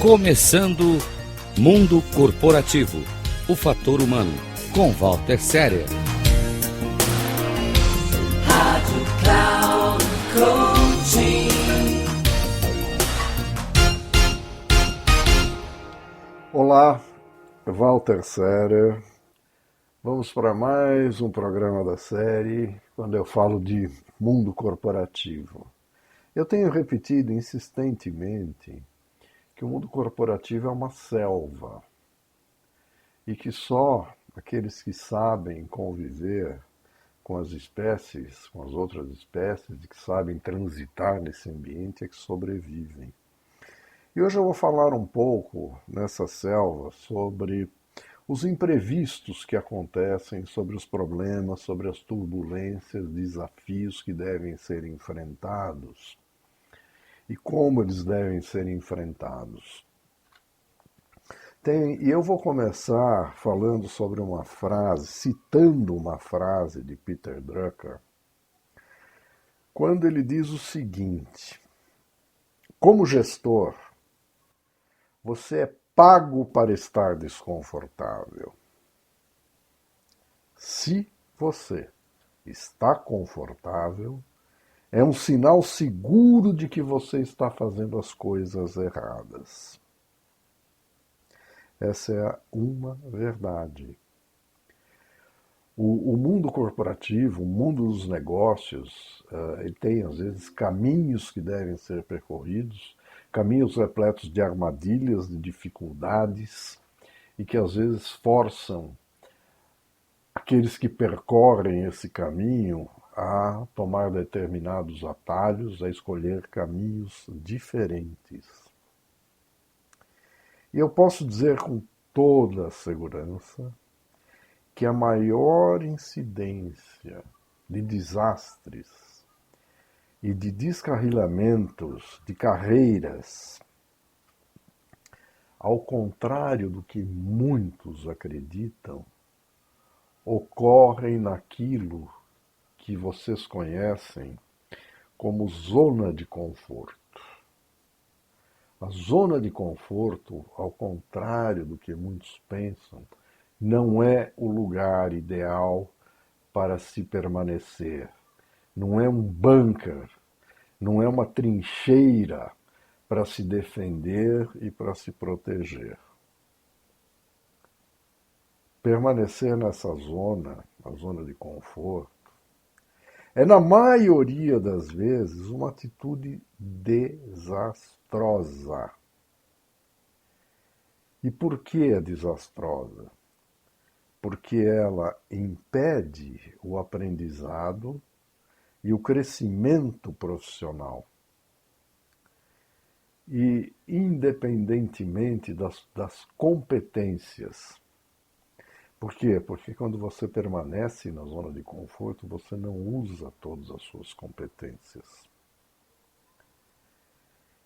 Começando Mundo Corporativo, o fator humano, com Walter Serer. Rádio Cloud Coaching. Olá, Walter Serer. Vamos para mais um programa da série, quando eu falo de mundo corporativo. Eu tenho repetido insistentemente que o mundo corporativo é uma selva e que só aqueles que sabem conviver com as espécies, com as outras espécies, e que sabem transitar nesse ambiente é que sobrevivem. E hoje eu vou falar um pouco nessa selva sobre os imprevistos que acontecem, sobre os problemas, sobre as turbulências, desafios que devem ser enfrentados e como eles devem ser enfrentados. E eu vou começar falando sobre uma frase, citando uma frase de Peter Drucker, quando ele diz o seguinte: como gestor, você é pago para estar desconfortável. Se você está confortável, é um sinal seguro de que você está fazendo as coisas erradas. Essa é uma verdade. O mundo corporativo, o mundo dos negócios, ele tem, às vezes, caminhos que devem ser percorridos, caminhos repletos de armadilhas, de dificuldades, e que, às vezes, forçam aqueles que percorrem esse caminho a tomar determinados atalhos, a escolher caminhos diferentes. E eu posso dizer com toda a segurança que a maior incidência de desastres e de descarrilamentos de carreiras, ao contrário do que muitos acreditam, ocorrem naquilo que vocês conhecem como zona de conforto. A zona de conforto, ao contrário do que muitos pensam, não é o lugar ideal para se permanecer. Não é um bunker, não é uma trincheira para se defender e para se proteger. Permanecer nessa zona, a zona de conforto, é, na maioria das vezes, uma atitude desastrosa. E por que é desastrosa? Porque ela impede o aprendizado e o crescimento profissional. E, independentemente das competências. Por quê? Porque quando você permanece na zona de conforto, você não usa todas as suas competências.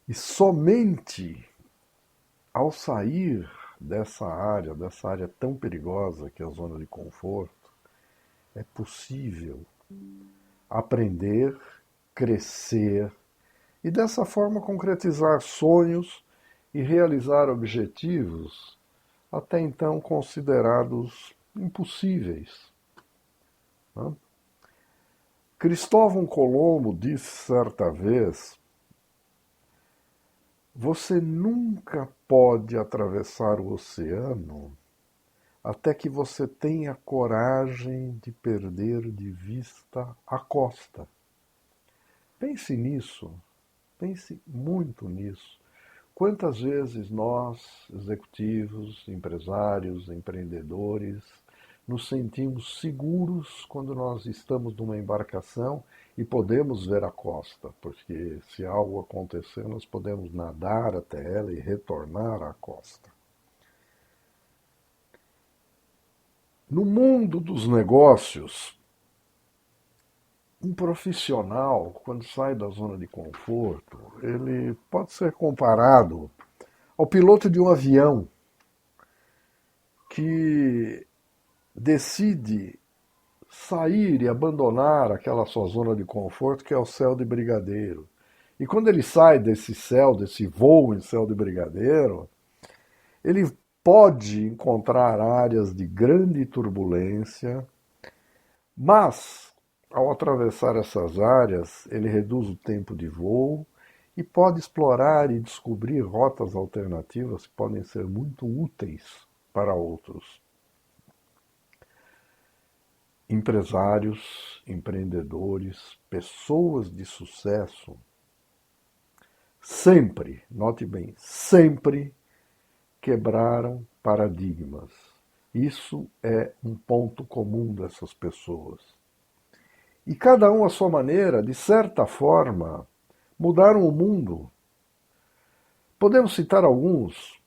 E somente ao sair dessa área tão perigosa que é a zona de conforto, é possível aprender, crescer e dessa forma concretizar sonhos e realizar objetivos até então considerados impossíveis. Cristóvão Colombo disse certa vez: você nunca pode atravessar o oceano até que você tenha coragem de perder de vista a costa. Pense nisso, pense muito nisso. Quantas vezes nós, executivos, empresários, empreendedores, nos sentimos seguros quando nós estamos numa embarcação e podemos ver a costa, porque se algo acontecer, nós podemos nadar até ela e retornar à costa. No mundo dos negócios, um profissional, quando sai da zona de conforto, ele pode ser comparado ao piloto de um avião que decide sair e abandonar aquela sua zona de conforto, que é o céu de brigadeiro. E quando ele sai desse céu, desse voo em céu de brigadeiro, Ele pode encontrar áreas de grande turbulência, mas, ao atravessar essas áreas, ele reduz o tempo de voo e pode explorar e descobrir rotas alternativas que podem ser muito úteis para outros. Empresários, empreendedores, pessoas de sucesso, sempre, note bem, sempre quebraram paradigmas. Isso é um ponto comum dessas pessoas. E cada um à sua maneira, de certa forma, mudaram o mundo. Podemos citar alguns,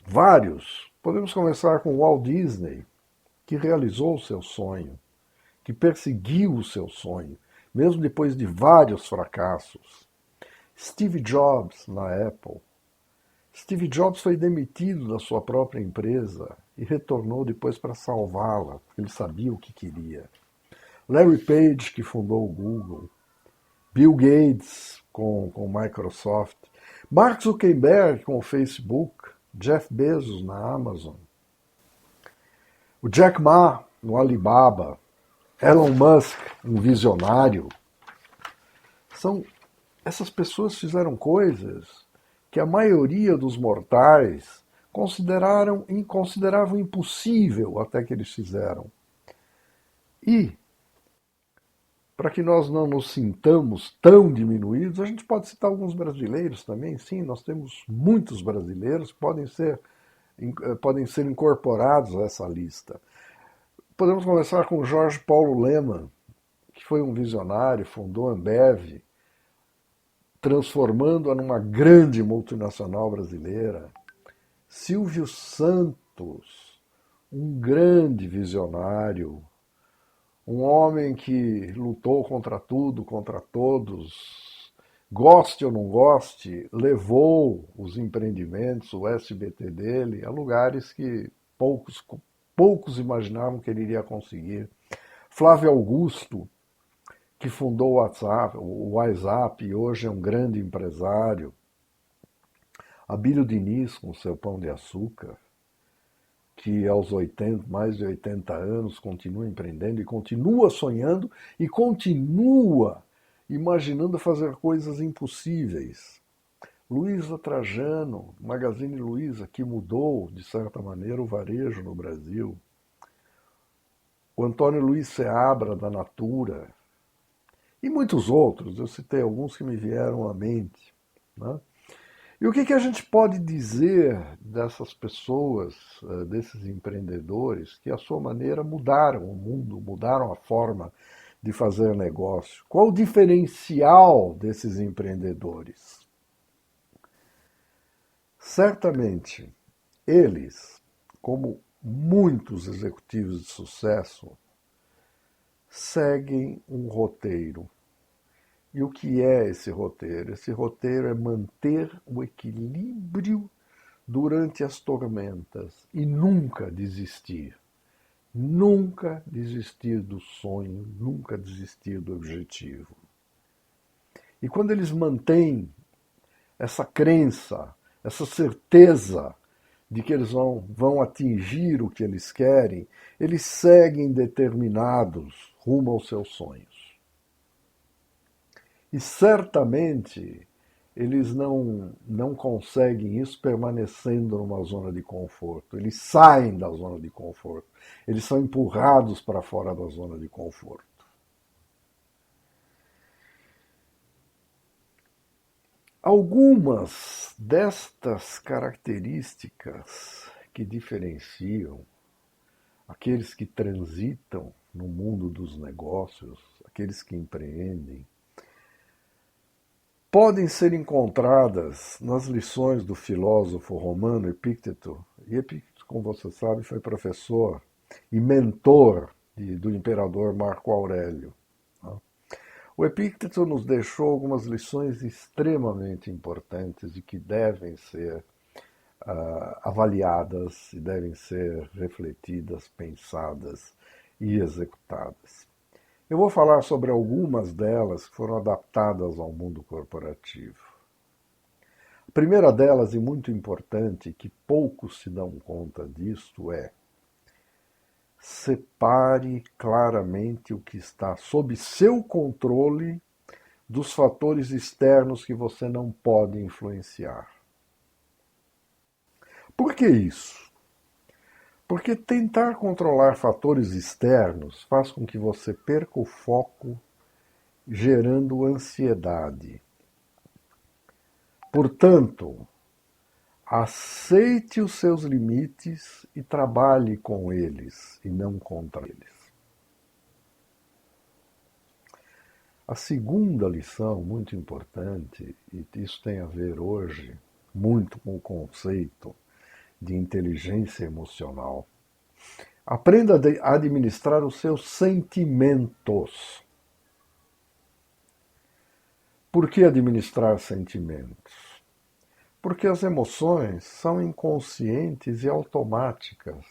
vários. Podemos começar com Walt Disney, que realizou o seu sonho, que perseguiu o seu sonho, mesmo depois de vários fracassos. Steve Jobs, na Apple. Steve Jobs foi demitido da sua própria empresa e retornou depois para salvá-la, porque ele sabia o que queria. Larry Page, que fundou o Google. Bill Gates, com Microsoft. Mark Zuckerberg, com o Facebook. Jeff Bezos, na Amazon. O Jack Ma, no Alibaba. Elon Musk, um visionário. Essas pessoas fizeram coisas que a maioria dos mortais consideravam impossível até que eles fizeram. E, para que nós não nos sintamos tão diminuídos, a gente pode citar alguns brasileiros também. Sim, nós temos muitos brasileiros que podem ser incorporados a essa lista. Podemos começar com Jorge Paulo Lemann, que foi um visionário, fundou a Ambev, transformando-a numa grande multinacional brasileira. Silvio Santos, um grande visionário, um homem que lutou contra tudo, contra todos, goste ou não goste, levou os empreendimentos, o SBT dele, a lugares que poucos imaginavam que ele iria conseguir. Flávio Augusto, que fundou o WhatsApp e hoje é um grande empresário. Abílio Diniz, com seu Pão de Açúcar, que aos mais de 80 anos continua empreendendo e continua sonhando e continua imaginando fazer coisas impossíveis. Luiza Trajano, Magazine Luiza, que mudou, de certa maneira, o varejo no Brasil. O Antônio Luiz Seabra, da Natura. E muitos outros, eu citei alguns que me vieram à mente. Né? E o que a gente pode dizer dessas pessoas, desses empreendedores, que à sua maneira mudaram o mundo, mudaram a forma de fazer negócio? Qual o diferencial desses empreendedores? Certamente, eles, como muitos executivos de sucesso, seguem um roteiro. E o que é esse roteiro? Esse roteiro é manter o equilíbrio durante as tormentas e nunca desistir. Nunca desistir do sonho, nunca desistir do objetivo. E quando eles mantêm essa crença, essa certeza de que eles vão atingir o que eles querem, eles seguem determinados rumo aos seus sonhos. E certamente eles não conseguem isso permanecendo numa zona de conforto. Eles saem da zona de conforto. Eles são empurrados para fora da zona de conforto. Algumas destas características que diferenciam aqueles que transitam no mundo dos negócios, aqueles que empreendem, podem ser encontradas nas lições do filósofo romano Epícteto. E Epícteto, como você sabe, foi professor e mentor do imperador Marco Aurélio. O Epícteto nos deixou algumas lições extremamente importantes e que devem ser avaliadas e devem ser refletidas, pensadas e executadas. Eu vou falar sobre algumas delas que foram adaptadas ao mundo corporativo. A Primeira delas, e muito importante, que poucos se dão conta disto, é: separe claramente o que está sob seu controle dos fatores externos que você não pode influenciar. Por que isso? Porque tentar controlar fatores externos faz com que você perca o foco, gerando ansiedade. Portanto, aceite os seus limites e trabalhe com eles e não contra eles. A segunda lição, muito importante, e isso tem a ver hoje muito com o conceito de inteligência emocional. Aprenda a administrar os seus sentimentos. Por que administrar sentimentos? Porque as emoções são inconscientes e automáticas.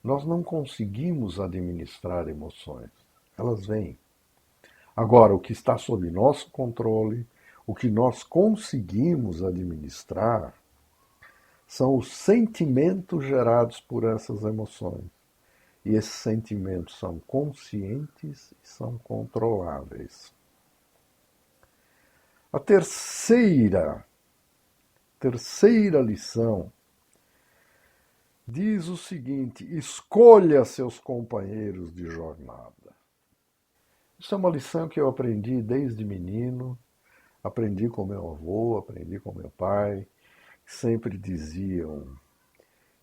Nós não conseguimos administrar emoções. Elas vêm. Agora, o que está sob nosso controle, o que nós conseguimos administrar, são os sentimentos gerados por essas emoções. E esses sentimentos são conscientes e são controláveis. A terceira lição diz o seguinte: escolha seus companheiros de jornada. Isso é uma lição que eu aprendi desde menino, aprendi com meu avô, aprendi com meu pai, que sempre diziam: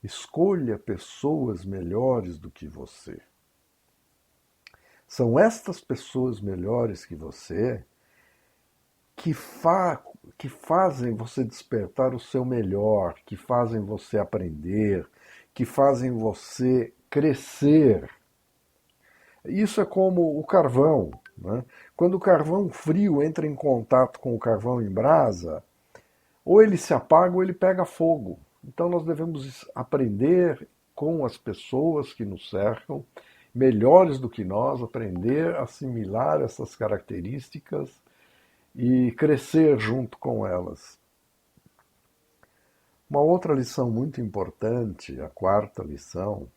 escolha pessoas melhores do que você. São estas pessoas melhores que você que fazem você despertar o seu melhor, que fazem você aprender, que fazem você crescer. Isso é como o carvão, né? Quando o carvão frio entra em contato com o carvão em brasa, ou ele se apaga ou ele pega fogo. Então nós devemos aprender com as pessoas que nos cercam, melhores do que nós, aprender a assimilar essas características e crescer junto com elas. Uma outra lição muito importante, a quarta lição,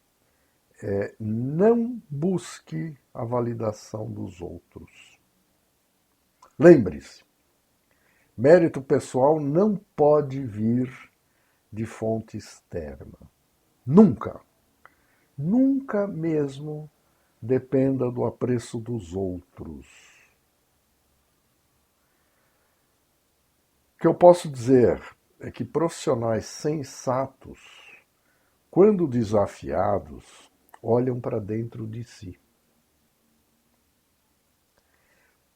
é: não busque a validação dos outros. Lembre-se, mérito pessoal não pode vir de fonte externa. Nunca, nunca mesmo dependa do apreço dos outros. O que eu posso dizer é que profissionais sensatos, quando desafiados, olham para dentro de si.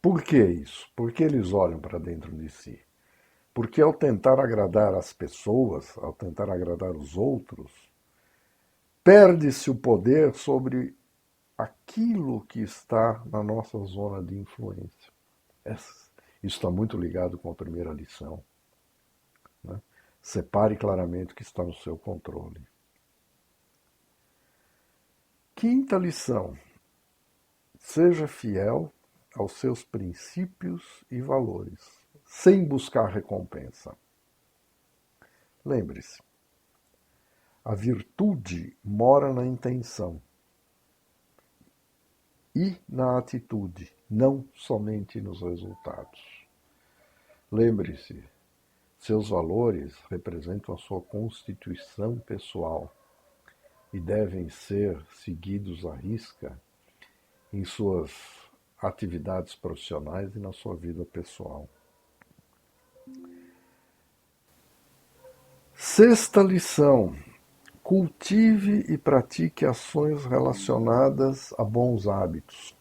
Por que isso? Por que eles olham para dentro de si? Porque ao tentar agradar as pessoas, ao tentar agradar os outros, perde-se o poder sobre aquilo que está na nossa zona de influência. Isso está muito ligado com a primeira lição, né? Separe claramente o que está no seu controle. Quinta lição: seja fiel aos seus princípios e valores, sem buscar recompensa. Lembre-se, a virtude mora na intenção e na atitude, não somente nos resultados. Lembre-se, seus valores representam a sua constituição pessoal e devem ser seguidos à risca em suas atividades profissionais e na sua vida pessoal. Sexta lição: cultive e pratique ações relacionadas a bons hábitos.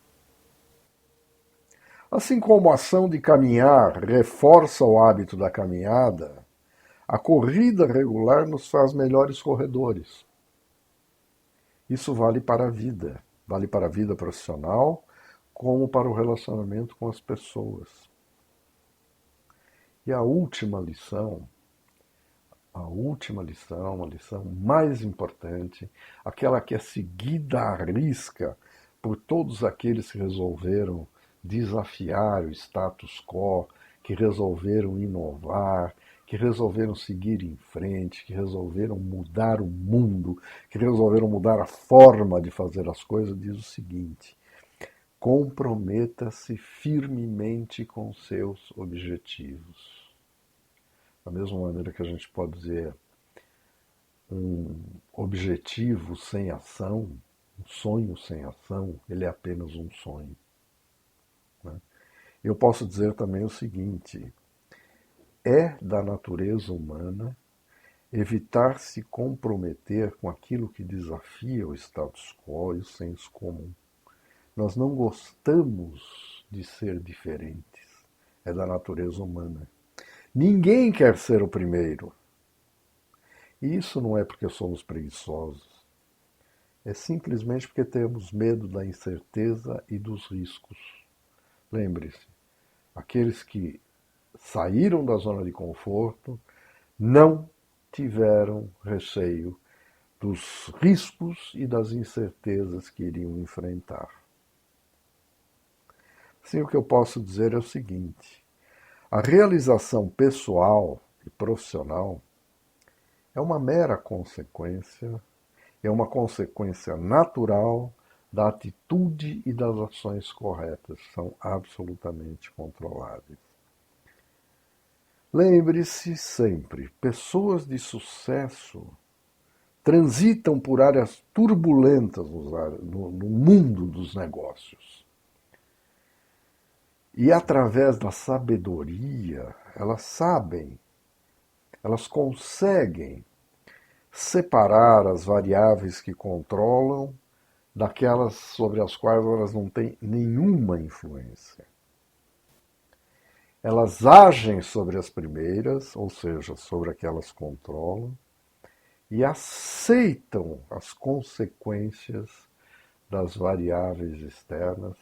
Assim como a ação de caminhar reforça o hábito da caminhada, a corrida regular nos faz melhores corredores. Isso vale para a vida profissional, como para o relacionamento com as pessoas. E a última lição, a lição mais importante, aquela que é seguida à risca por todos aqueles que resolveram desafiar o status quo, que resolveram inovar, que resolveram seguir em frente, que resolveram mudar o mundo, que resolveram mudar a forma de fazer as coisas, diz o seguinte: comprometa-se firmemente com seus objetivos. Da mesma maneira que a gente pode dizer um objetivo sem ação, um sonho sem ação, ele é apenas um sonho. Eu posso dizer também o seguinte: é da natureza humana evitar se comprometer com aquilo que desafia o status quo e o senso comum. Nós não gostamos de ser diferentes. É da natureza humana. Ninguém quer ser o primeiro. E isso não é porque somos preguiçosos. É simplesmente porque temos medo da incerteza e dos riscos. Lembre-se, aqueles que saíram da zona de conforto não tiveram receio dos riscos e das incertezas que iriam enfrentar. Assim, o que eu posso dizer é o seguinte: a realização pessoal e profissional é uma mera consequência, é uma consequência natural da atitude e das ações corretas, são absolutamente controláveis. Lembre-se sempre, pessoas de sucesso transitam por áreas turbulentas no mundo dos negócios. E através da sabedoria, elas conseguem separar as variáveis que controlam daquelas sobre as quais elas não têm nenhuma influência. Elas agem sobre as primeiras, ou seja, sobre aquelas que controlam, e aceitam as consequências das variáveis externas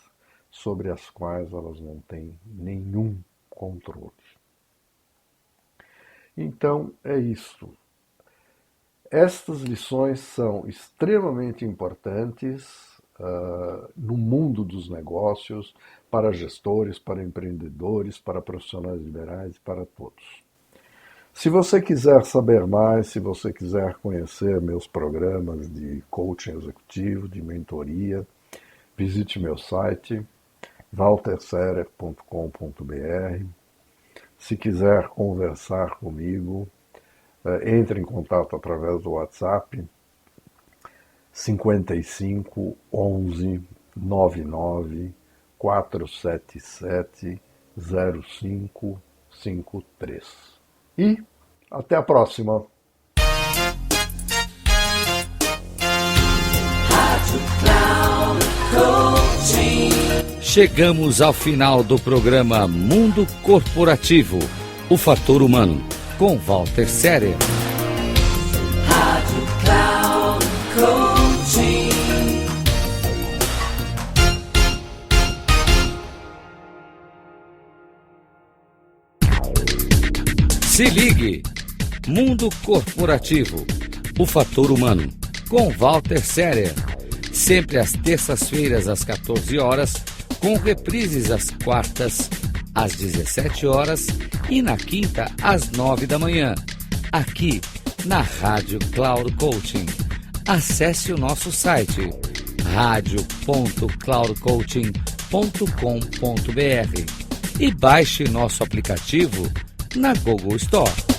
sobre as quais elas não têm nenhum controle. Então, é isto. Estas lições são extremamente importantes no mundo dos negócios, para gestores, para empreendedores, para profissionais liberais, para todos. Se você quiser saber mais, se você quiser conhecer meus programas de coaching executivo, de mentoria, visite meu site walterserer.com.br. Se quiser conversar comigo, entre em contato através do WhatsApp 55 11 99 477 0553. E até a próxima! Chegamos ao final do programa Mundo Corporativo, o Fator Humano, com Walter Serer. Rádio Cloud Coaching. Se ligue! Mundo Corporativo, o Fator Humano, com Walter Serer. Sempre às terças-feiras, às 14 horas, com reprises às quartas, às 17 horas e na quinta, às 9 da manhã, aqui na Rádio Cloud Coaching. Acesse o nosso site radio.cloudcoaching.com.br e baixe nosso aplicativo na Google Store.